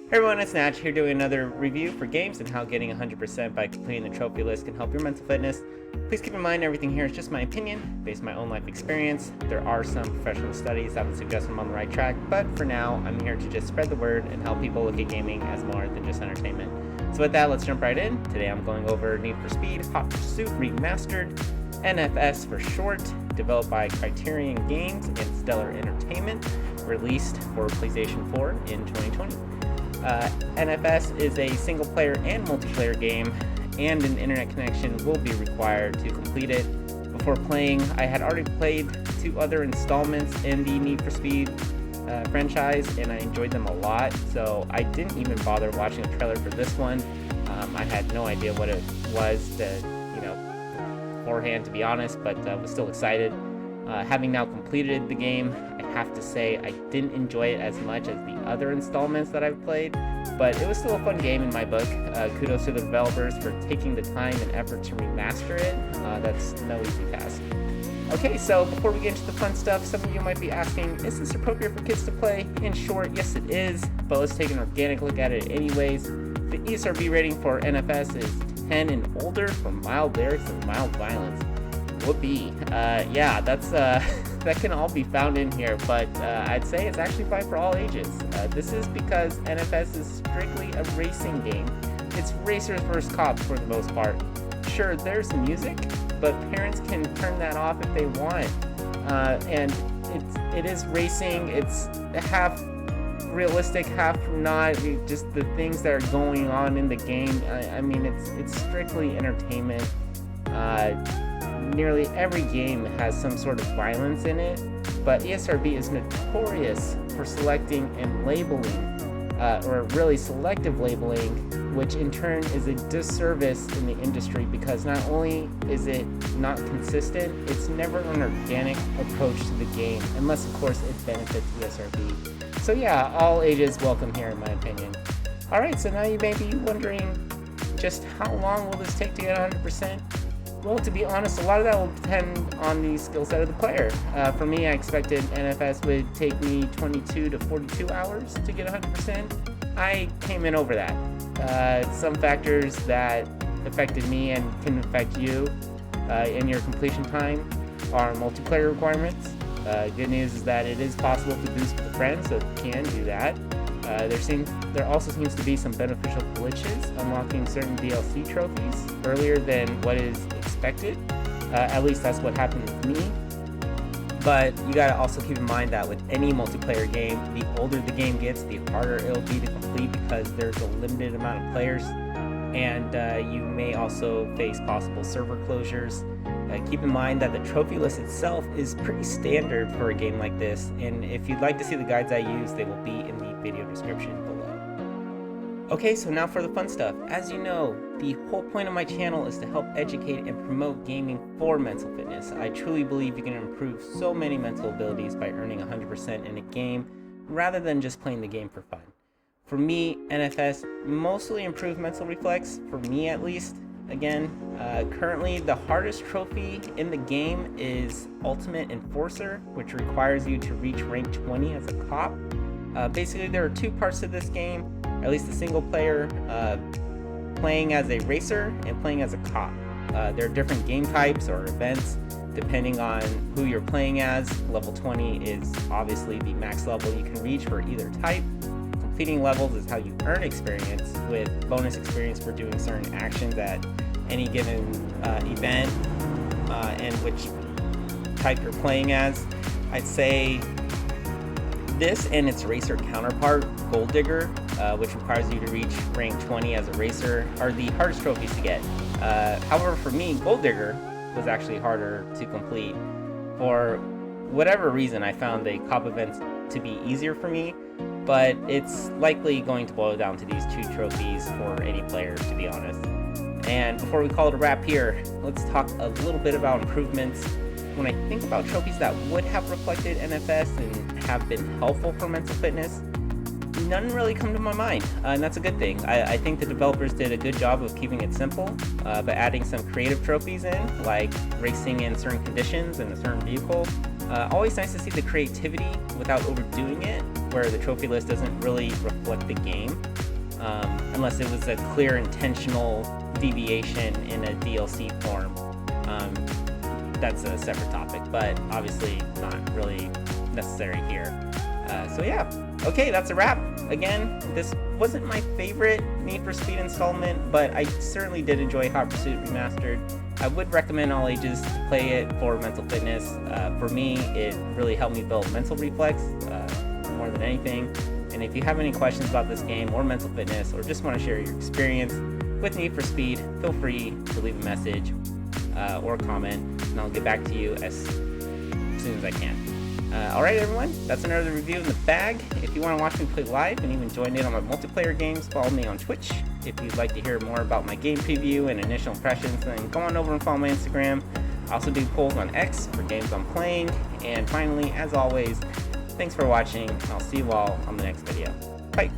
Hey everyone, it's Natch here doing another review for games and how getting 100% by completing the trophy list can help your mental fitness. Please keep in mind everything here is just my opinion, based on my own life experience. There are some professional studies that would suggest I'm on the right track, but for now, I'm here to just spread the word and help people look at gaming as more than just entertainment. So with that, let's jump right in. Today I'm going over Need for Speed Hot Pursuit Remastered, NFS for short, developed by Criterion Games and Stellar Entertainment, released for PlayStation 4 in 2020. NFS is a single-player and multiplayer game, and an internet connection will be required to complete it. Before playing, I had already played 2 other installments in the Need for Speed franchise, and I enjoyed them a lot, so I didn't even bother watching a trailer for this one. I had no idea what it was beforehand, to be honest, but was still excited. Having now completed the game, I have to say I didn't enjoy it as much as the other installments that I've played, but it was still a fun game in my book. Kudos to the developers for taking the time and effort to remaster it. That's no easy task. Okay, so before we get into the fun stuff, some of you might be asking, is this appropriate for kids to play? In short, yes it is, but let's take an organic look at it anyways. The ESRB rating for NFS is 10 and older for mild lyrics and mild violence. Whoopee. Yeah, that's that can all be found in here, but I'd say it's actually fine for all ages. This is because NFS is strictly a racing game. It's racers versus cops for the most part. Sure, there's music, but parents can turn that off if they want. And it is racing. It's half realistic, half not. Just the things that are going on in the game. I mean, it's strictly entertainment. Nearly every game has some sort of violence in it, but ESRB is notorious for selecting and labeling, or really selective labeling, which in turn is a disservice in the industry because not only is it not consistent, it's never an organic approach to the game, unless of course it benefits ESRB. So yeah, all ages welcome here in my opinion. Alright, so now you may be wondering just how long will this take to get 100%? Well, to be honest, a lot of that will depend on the skill set of the player. For me, I expected NFS would take me 22 to 42 hours to get 100%. I came in over that. Some factors that affected me and can affect you in your completion time are multiplayer requirements. Good news is that it is possible to boost with friends, so you can do that. There also seems to be some beneficial glitches, unlocking certain DLC trophies earlier than what is expected. At least that's what happened with me. But you gotta also keep in mind that with any multiplayer game, the older the game gets, the harder it'll be to complete because there's a limited amount of players, and you may also face possible server closures. Keep in mind that the trophy list itself is pretty standard for a game like this, and if you'd like to see the guides I use, they will be in the video description below. Okay, so now for the fun stuff. As you know, the whole point of my channel is to help educate and promote gaming for mental fitness. I truly believe you can improve so many mental abilities by earning 100% in a game, rather than just playing the game for fun. For me, NFS mostly improved mental reflex, for me at least. Again, currently the hardest trophy in the game is Ultimate Enforcer, which requires you to reach rank 20 as a cop. Basically, there are 2 parts to this game, at least the single player, playing as a racer and playing as a cop. There are different game types or events depending on who you're playing as. Level 20 is obviously the max level you can reach for either type. Completing levels is how you earn experience, with bonus experience for doing certain actions at any given event, and which type you're playing as. I'd say this and its racer counterpart, Gold Digger, which requires you to reach rank 20 as a racer, are the hardest trophies to get. However, for me, Gold Digger was actually harder to complete. For whatever reason, I found the cop events to be easier for me, but it's likely going to boil down to these 2 trophies for any player, to be honest. And before we call it a wrap here, let's talk a little bit about improvements. When I think about trophies that would have reflected NFS and have been helpful for mental fitness, none really come to my mind, and that's a good thing. I think the developers did a good job of keeping it simple, but adding some creative trophies in, like racing in certain conditions in a certain vehicle. Always nice to see the creativity without overdoing it. where the trophy list doesn't really reflect the game, unless it was a clear intentional deviation in a DLC form. That's a separate topic, but obviously not really necessary here. So yeah, okay, that's a wrap. Again, this wasn't my favorite Need for Speed installment, but I certainly did enjoy Hot Pursuit Remastered. I would recommend all ages to play it for mental fitness. For me, it really helped me build mental reflex more than anything. And if you have any questions about this game or mental fitness, or just want to share your experience with Need for Speed, feel free to leave a message or comment, and I'll get back to you as soon as I can. Alright everyone, that's another review in the bag. If you want to watch me play live and even join in on my multiplayer games, follow me on Twitch. If you'd like to hear more about my game preview and initial impressions, then go on over and follow my Instagram. I also do polls on X for games I'm playing. And finally, as always, thanks for watching, and I'll see you all on the next video. Bye!